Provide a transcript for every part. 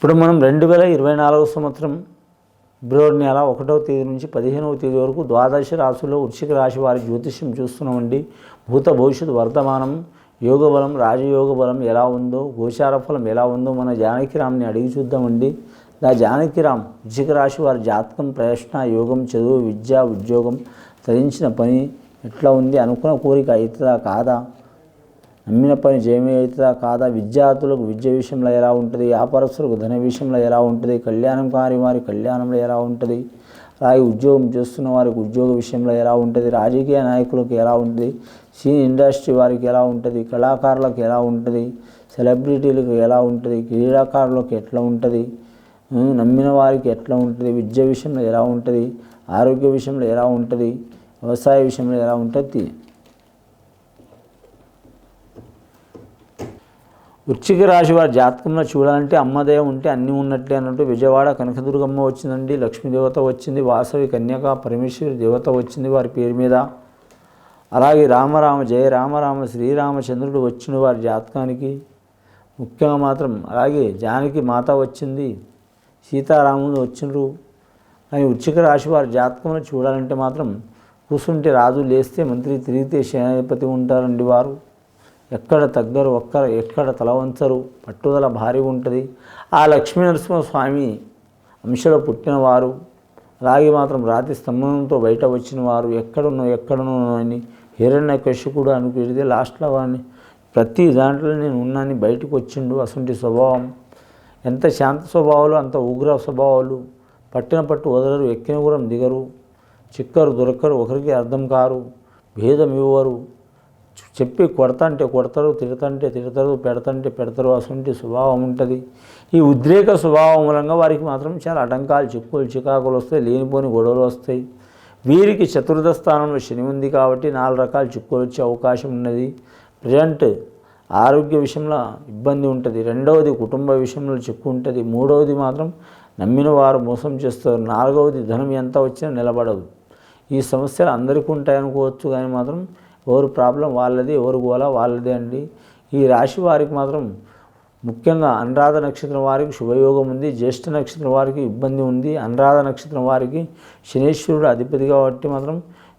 ఇప్పుడు మనం 2024 సంవత్సరం ఫిబ్రవరి నెల 1వ తేదీ నుంచి 15వ తేదీ వరకు ద్వాదశ రాశుల్లో వృశ్చిక రాశి వారి జ్యోతిష్యం చూస్తున్నామండి. భూత భవిష్యత్తు వర్తమానం యోగ బలం రాజయోగ బలం ఎలా ఉందో, గోచార ఫలం ఎలా ఉందో మన జానకిరామ్ని అడిగి చూద్దామండి. జానకిరామ్ వృశ్చిక రాశి వారి జాతకం, ప్రయత్న, యోగం, చదువు, విద్య, ఉద్యోగం, తరించిన పని ఎట్లా ఉంది, అనుకున్న కోరిక అవుతుందా కాదా, నమ్మిన పని జయమే అవుతుందా కాదా, విద్యార్థులకు విద్య విషయంలో ఎలా ఉంటుంది, వ్యాపారస్తులకు ధన విషయంలో ఎలా ఉంటుంది, కళ్యాణం కాని వారి కళ్యాణంలో ఎలా ఉంటుంది, అలాగే ఉద్యోగం చేస్తున్న వారికి ఉద్యోగ విషయంలో ఎలా ఉంటుంది, రాజకీయ నాయకులకు ఎలా ఉంటుంది, సినీ ఇండస్ట్రీ వారికి ఎలా ఉంటుంది, కళాకారులకు ఎలా ఉంటుంది, సెలబ్రిటీలకు ఎలా ఉంటుంది, క్రీడాకారులకు ఎట్లా ఉంటుంది, నమ్మిన వారికి ఎట్లా ఉంటుంది, విద్య విషయంలో ఎలా ఉంటుంది, ఆరోగ్య విషయంలో ఎలా ఉంటుంది, వ్యవసాయ విషయంలో ఎలా ఉంటుంది. వృశ్చిక రాశి వారి జాతకంలో చూడాలంటే అమ్మదయ ఉంటే అన్నీ ఉన్నట్లే అన్నట్టు. విజయవాడ కనకదుర్గమ్మ వచ్చిందండి, లక్ష్మీదేవత వచ్చింది, వాసవి కన్యక పరమేశ్వరి దేవత వచ్చింది వారి పేరు మీద. అలాగే రామరామ జయ రామరామ శ్రీరామచంద్రుడు వచ్చిన వారి జాతకానికి ముఖ్యంగా మాత్రం. అలాగే జానకి మాత వచ్చింది, సీతారాములు వచ్చిండ్రు. కానీ వృశ్చిక రాశి వారి జాతకంలో చూడాలంటే మాత్రం కూర్చుంటే రాజు, లేస్తే మంత్రి, తిరిగితే సేనాధిపతి ఉంటారండి వారు. ఎక్కడ తగ్గరు, ఎక్కడ తల వంచరు, పట్టుదల భారీ ఉంటుంది. ఆ లక్ష్మీనరసింహస్వామి అంశలో పుట్టినవారు. అలాగే మాత్రం రాతి స్తంభంతో బయట వచ్చిన వారు. ఎక్కడున్నో అని హిరణ్యకశిపుడు అనుకుంటే లాస్ట్లో వాడిని ప్రతి దాంట్లో నేను ఉన్నాను బయటకు వచ్చిండు. అసంటి స్వభావం, ఎంత శాంత స్వభావాలు అంత ఉగ్ర స్వభావాలు. పట్టిన పట్టు వదలరు, ఎక్కిన కూడా దిగరు, చిక్కరు దొరకరు, ఒకరికి అర్థం కారు, భేదం ఇవ్వరు. చెప్పి కొడతంటే కొడతారు, తిడతంటే తిడతారు, పెడతంటే పెడతారు. అసంటి స్వభావం ఉంటుంది. ఈ ఉద్రేక స్వభావం మూలంగా వారికి మాత్రం చాలా ఆటంకాలు, చిక్కులు, చికాకులు వస్తాయి, లేనిపోని గొడవలు వస్తాయి. వీరికి చతుర్థ స్థానంలో శని ఉంది కాబట్టి 4 రకాల చిక్కులు వచ్చే అవకాశం ఉన్నది. ప్రజెంట్ ఆరోగ్య విషయంలో ఇబ్బంది ఉంటుంది. రెండవది కుటుంబ విషయంలో చిక్కు ఉంటుంది. మూడవది మాత్రం నమ్మిన వారు మోసం చేస్తారు. నాలుగవది ధనం ఎంత వచ్చినా నిలబడదు. ఈ సమస్యలు అందరికీ ఉంటాయనుకోవచ్చు, కానీ మాత్రం ఎవరు ప్రాబ్లం వాళ్ళది, ఎవరు గోల వాళ్ళదే అండి. ఈ రాశి వారికి మాత్రం ముఖ్యంగా అనురాధ నక్షత్రం వారికి శుభయోగం ఉంది. జ్యేష్ఠ నక్షత్రం వారికి ఇబ్బంది ఉంది. అనురాధ నక్షత్రం వారికి శనీశ్వరుడు అధిపతి కాబట్టి మాత్రం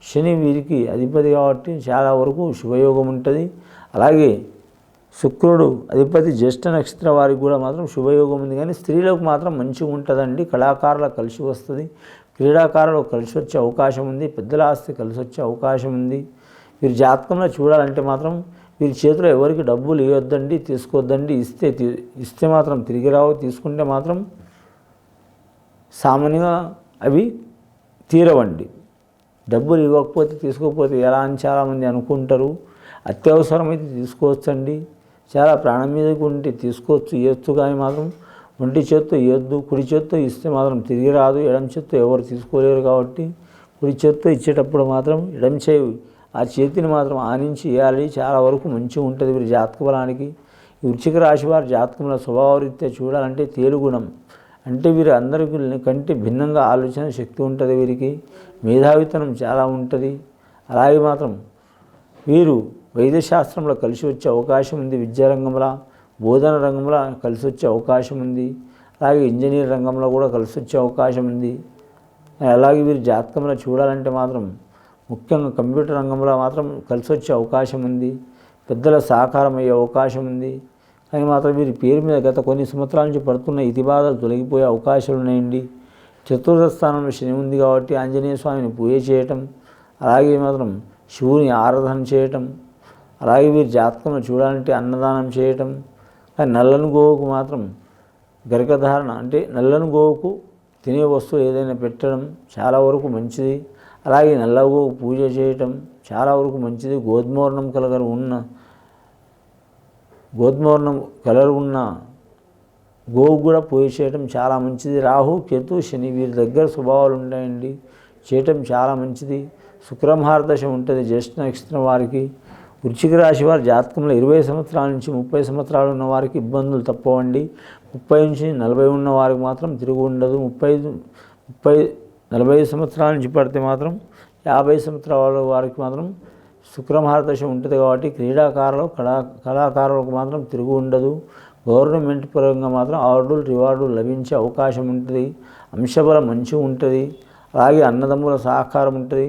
శని వీరికి అధిపతి కాబట్టి చాలా వరకు శుభయోగం ఉంటుంది. అలాగే శుక్రుడు అధిపతి జ్యేష్ఠ నక్షత్రం వారికి కూడా మాత్రం శుభయోగం ఉంది. కానీ స్త్రీలకు మాత్రం మంచిగా ఉంటుందండి. కళాకారులకు కలిసి వస్తుంది, క్రీడాకారులకు కలిసి వచ్చే అవకాశం ఉంది, పెద్దల ఆస్తి కలిసి వచ్చే అవకాశం ఉంది. వీరి జాతకంలో చూడాలంటే మాత్రం వీరి చేతిలో ఎవరికి డబ్బులు ఇవ్వద్దండి, తీసుకోవద్దండి. ఇస్తే మాత్రం తిరిగి రావు, తీసుకుంటే మాత్రం సామాన్యంగా అవి తీరవండి. డబ్బులు ఇవ్వకపోతే తీసుకోకపోతే ఎలా అని చాలామంది అనుకుంటారు. అత్యవసరమైతే తీసుకోవచ్చండి. చాలా ప్రాణం మీదకి ఉంటే తీసుకోవచ్చు, ఇవ్వచ్చు. కానీ మాత్రం ఒంటి చేత్తో ఇవ్వద్దు. కుడి చేత్తో ఇస్తే మాత్రం తిరిగి రాదు. ఎడమ చేత్తో ఎవరు తీసుకోలేరు కాబట్టి కుడి చేత్తో ఇచ్చేటప్పుడు మాత్రం ఎడమ చేయి ఆ చేతిని మాత్రం ఆనించి ఇవ్వాలి. చాలా వరకు మంచిగా ఉంటుంది వీరి జాతక బలానికి. ఈ వృశ్చిక రాశి వారి జాతకంలో స్వభావరీత్యా చూడాలంటే తేలుగుణం అంటే వీరు అందరికీ కంటే భిన్నంగా ఆలోచన శక్తి ఉంటుంది. వీరికి మేధావితనం చాలా ఉంటుంది. అలాగే మాత్రం వీరు వైద్యశాస్త్రంలో కలిసి వచ్చే అవకాశం ఉంది. విద్యారంగంలో, బోధన రంగంలో కలిసి వచ్చే అవకాశం ఉంది. అలాగే ఇంజనీర్ రంగంలో కూడా కలిసి వచ్చే అవకాశం ఉంది. అలాగే వీరి జాతకంలో చూడాలంటే మాత్రం ముఖ్యంగా కంప్యూటర్ రంగంలో మాత్రం కలిసి వచ్చే అవకాశం ఉంది. పెద్దల సహకారం అయ్యే అవకాశం ఉంది. కానీ మాత్రం వీరి పేరు మీద గత కొన్ని సంవత్సరాల నుంచి పడుతున్న ఇతిబాధలు తొలగిపోయే అవకాశాలు ఉన్నాయండి. చతుర్థ స్థానంలో శని ఉంది కాబట్టి ఆంజనేయ స్వామిని పూజ చేయటం, అలాగే మాత్రం శివుని ఆరాధన చేయటం, అలాగే వీరి జాతకంలో చూడాలంటే అన్నదానం చేయటం. కానీ నల్లని గోవుకు మాత్రం గరికధారణ అంటే నల్లని గోవుకు తినే వస్తువు ఏదైనా పెట్టడం చాలా వరకు మంచిది. అలాగే నల్ల గోవు పూజ చేయటం చాలా వరకు మంచిది. గోధుమవర్ణం కలర్ ఉన్న గోవు కూడా పూజ చేయటం చాలా మంచిది. రాహు, కేతు, శని వీరి దగ్గర స్వభావాలు ఉంటాయండి, చేయటం చాలా మంచిది. శుక్రమహారదశ ఉంటుంది జ్యేష్ఠ నక్షత్రం వారికి. వృశ్చిక రాశి వారి జాతకంలో 20 సంవత్సరాల నుంచి 30 సంవత్సరాలు ఉన్న వారికి ఇబ్బందులు తప్పవండి. 30 నుంచి 40 ఉన్న వారికి మాత్రం తిరుగు ఉండదు. 40 సంవత్సరాల నుంచి పడితే మాత్రం 50 సంవత్సరాల వారికి మాత్రం శుక్రమహారదశ ఉంటుంది కాబట్టి కళాకారులకు మాత్రం తిరుగు ఉండదు. గవర్నమెంట్ పరంగా మాత్రం ఆర్డర్లు రివార్డులు లభించే అవకాశం ఉంటుంది. అంశబలం మంచిగా ఉంటుంది. అలాగే అన్నదమ్ముల సహకారం ఉంటుంది.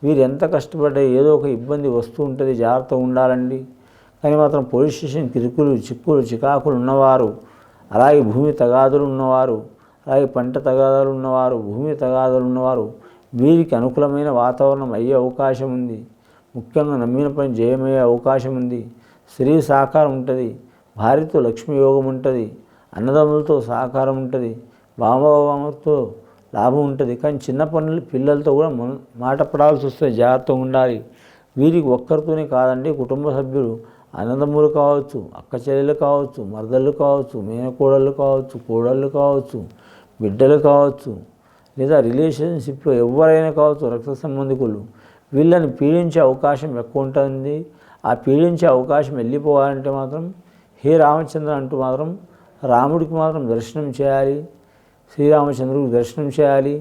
వీరు ఎంత కష్టపడ్డా ఏదో ఒక ఇబ్బంది వస్తూ ఉంటుంది, జాగ్రత్తగా ఉండాలండి. కానీ మాత్రం పోలీస్ స్టేషన్ కిరుకులు చిక్కులు చికాకులు ఉన్నవారు, అలాగే భూమి తగాదులు ఉన్నవారు, అలాగే పంట తగాదాలు ఉన్నవారు, భూమి తగాదాలు ఉన్నవారు వీరికి అనుకూలమైన వాతావరణం అయ్యే అవకాశం ఉంది. ముఖ్యంగా నమ్మిన పని జయమయ్యే అవకాశం ఉంది. స్త్రీ సహకారం ఉంటుంది. భార్యతో లక్ష్మీ యోగం ఉంటుంది. అన్నదమ్ములతో సహకారం ఉంటుంది. బామతో లాభం ఉంటుంది. కానీ చిన్న పనులు పిల్లలతో కూడా మాట పడాల్సి వస్తే జాగ్రత్తగా ఉండాలి. వీరికి ఒక్కరితోనే కాదండి, కుటుంబ సభ్యులు అన్నదమ్ములు కావచ్చు, అక్క చెల్లెలు కావచ్చు, మరదళ్ళు కావచ్చు, మేనకోడళ్ళు కావచ్చు, కోడళ్ళు కావచ్చు, బిడ్డలు కావచ్చు, లేదా రిలేషన్షిప్లో ఎవరైనా కావచ్చు, రక్త సంబంధికులు వీళ్ళని పీడించే అవకాశం ఎక్కువ ఉంటుంది. ఆ పీడించే అవకాశం వెళ్ళిపోవాలంటే మాత్రం హే రామచంద్ర అంటూ మాత్రం రాముడికి మాత్రం దర్శనం చేయాలి, శ్రీరామచంద్రుడికి దర్శనం చేయాలి.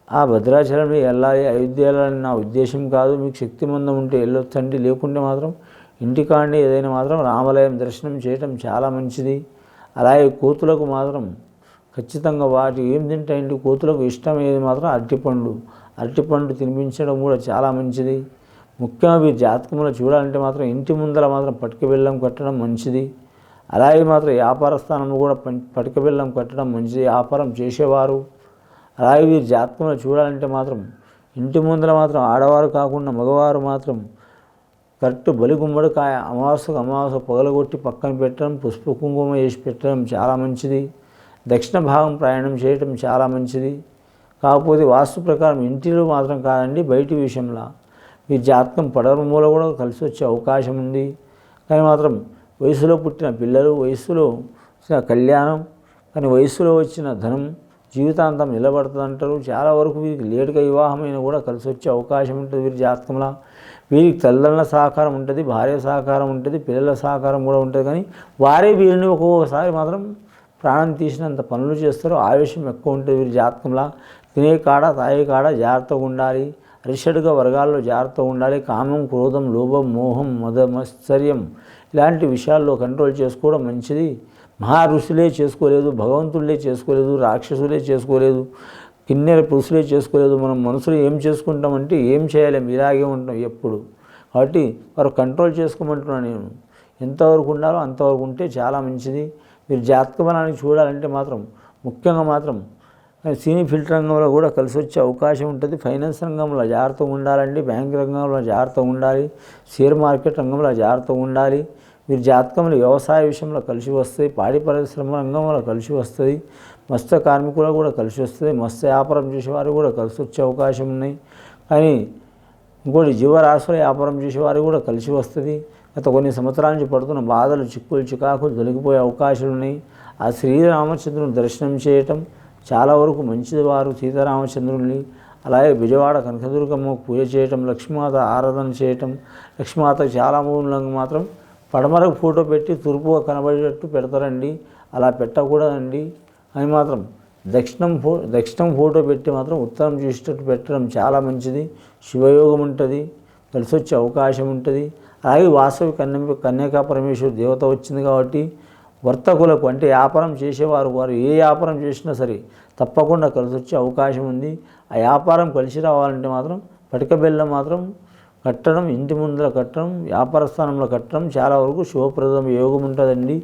ఆ భద్రాచలంలో వెళ్ళాలి, అయోధ్య వెళ్ళాలని నా ఉద్దేశం కాదు. మీకు శక్తిమందం ఉంటే వెళ్ళొచ్చండి, లేకుంటే మాత్రం ఇంటికాండి ఏదైనా మాత్రం రామాలయం దర్శనం చేయటం చాలా మంచిది. అలాగే కోతులకు మాత్రం ఖచ్చితంగా వాటి ఏం తింటాయండి, కోతులకు ఇష్టం ఏది మాత్రం అరటిపండు తినిపించడం కూడా చాలా మంచిది. ముఖ్యంగా మీరు జాతకంలో చూడాలంటే మాత్రం ఇంటి ముందర మాత్రం పటిక బెల్లం కట్టడం మంచిది. అలాగే మాత్రం వ్యాపార స్థానంలో కూడా పటిక బెల్లం కట్టడం మంచిది, వ్యాపారం చేసేవారు. అలాగే వీరు జాతకంలో చూడాలంటే మాత్రం ఇంటి ముందర మాత్రం ఆడవారు కాకుండా మగవారు మాత్రం కరెక్ట్ బలిగుమ్మడికాయ అమావాస్య పగలగొట్టి పక్కన పెట్టడం, పుష్ప కుంకుమ వేసి పెట్టడం చాలా మంచిది. దక్షిణ భాగం ప్రయాణం చేయటం చాలా మంచిది. కాకపోతే వాస్తు ప్రకారం ఇంటిలో మాత్రం కాదండి, బయటి విషయంలో మీ జాతకం పడవ మూల కూడా కలిసి వచ్చే అవకాశం ఉంది. కానీ మాత్రం వయసులో పుట్టిన పిల్లలు, వయసులో వచ్చిన కళ్యాణం, కానీ వయసులో వచ్చిన ధనం జీవితాంతం నిలబడుతుంది అంటారు. చాలా వరకు వీరికి లేటుగా వివాహమైన కూడా కలిసి వచ్చే అవకాశం ఉంటుంది. వీరి జాతకంలో వీరికి తల్లిదండ్రుల సహకారం ఉంటుంది, భార్య సహకారం ఉంటుంది, పిల్లల సహకారం కూడా ఉంటుంది. కానీ వారే వీరిని ఒక్కొక్కసారి మాత్రం ప్రాణం తీసినంత పనులు చేస్తారు. ఆవేశం ఎక్కువ ఉంటుంది వీరి జాతకంలో. తినే కాడ తాగే కాడ జాగ్రత్తగా ఉండాలి. అరిషడ్గా వర్గాల్లో జాగ్రత్తగా ఉండాలి. కామం, క్రోధం, లోభం, మోహం, మదమత్సర్యం ఇలాంటి విషయాల్లో కంట్రోల్ చేసుకోవడం మంచిది. మహా ఋషులే చేసుకోలేదు, భగవంతులే చేసుకోలేదు, రాక్షసులే చేసుకోలేదు, కిన్నెర పురుషులే చేసుకోలేదు. మనం మనుషులు ఏం చేసుకుంటామంటే ఏం చేయలేము, ఇలాగే ఉంటాం ఎప్పుడు. కాబట్టి వారు కంట్రోల్ చేసుకోమంటున్నాను నేను. ఎంతవరకు ఉండాలో అంతవరకు ఉంటే చాలా మంచిది. మీరు జాతక బలానికి చూడాలంటే మాత్రం ముఖ్యంగా మాత్రం సినీ ఫిల్టర్ రంగంలో కూడా కలిసి వచ్చే అవకాశం ఉంటుంది. ఫైనాన్స్ రంగంలో జాగ్రత్తగా ఉండాలండి, బ్యాంక్ రంగంలో జాగ్రత్తగా ఉండాలి, షేర్ మార్కెట్ రంగంలో జాగ్రత్తగా ఉండాలి. మీరు జాతకంలో వ్యవసాయ విషయంలో కలిసి వస్తాయి, పాడి పరిశ్రమ రంగంలో కలిసి వస్తుంది, మత్స్య కార్మికులు కూడా కలిసి వస్తుంది, మత్స్య వ్యాపారం చేసేవారు కూడా కలిసి వచ్చే అవకాశం ఉన్నాయి. కానీ ఇంకోటి జీవరాశుల వ్యాపారం చేసేవారు కూడా కలిసి వస్తుంది. గత కొన్ని సంవత్సరాల నుంచి పడుతున్న బాధలు, చిక్కులు చికాకులు తొలగిపోయే అవకాశాలు ఉన్నాయి. ఆ శ్రీరామచంద్రుని దర్శనం చేయటం చాలా వరకు మంచిది. వారు సీతారామచంద్రుని అలాగే విజయవాడ కనకదుర్గమ్మ పూజ చేయటం, లక్ష్మీమాత ఆరాధన చేయటం. లక్ష్మీమాతకు చాలా మూలంగా మాత్రం పడమరకు ఫోటో పెట్టి తూర్పుగా కనబడేటట్టు పెడతారండి. అలా పెట్టకూడదండి. అని మాత్రం దక్షిణం ఫోటో పెట్టి మాత్రం ఉత్తరం చూసేటట్టు పెట్టడం చాలా మంచిది. శివయోగం ఉంటుంది, కలిసి వచ్చే అవకాశం ఉంటుంది. అలాగే వాసవి కన్యకా పరమేశ్వరి దేవత వచ్చింది కాబట్టి వర్తకులకు అంటే వ్యాపారం చేసేవారు వారు ఏ వ్యాపారం చేసినా సరే తప్పకుండా కలిసి వచ్చే అవకాశం ఉంది. ఆ వ్యాపారం కలిసి రావాలంటే మాత్రం పటిక బెల్లం మాత్రం కట్టడం, ఇంటి ముందర కట్టడం, వ్యాపార స్థానంలో కట్టడం చాలా వరకు శుభప్రదం యోగం ఉంటుందండి.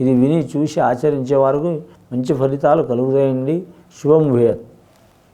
ఇది విని చూసి ఆచరించే వారికి మంచి ఫలితాలు కలుగుతాయండి. శుభం భూయాత్.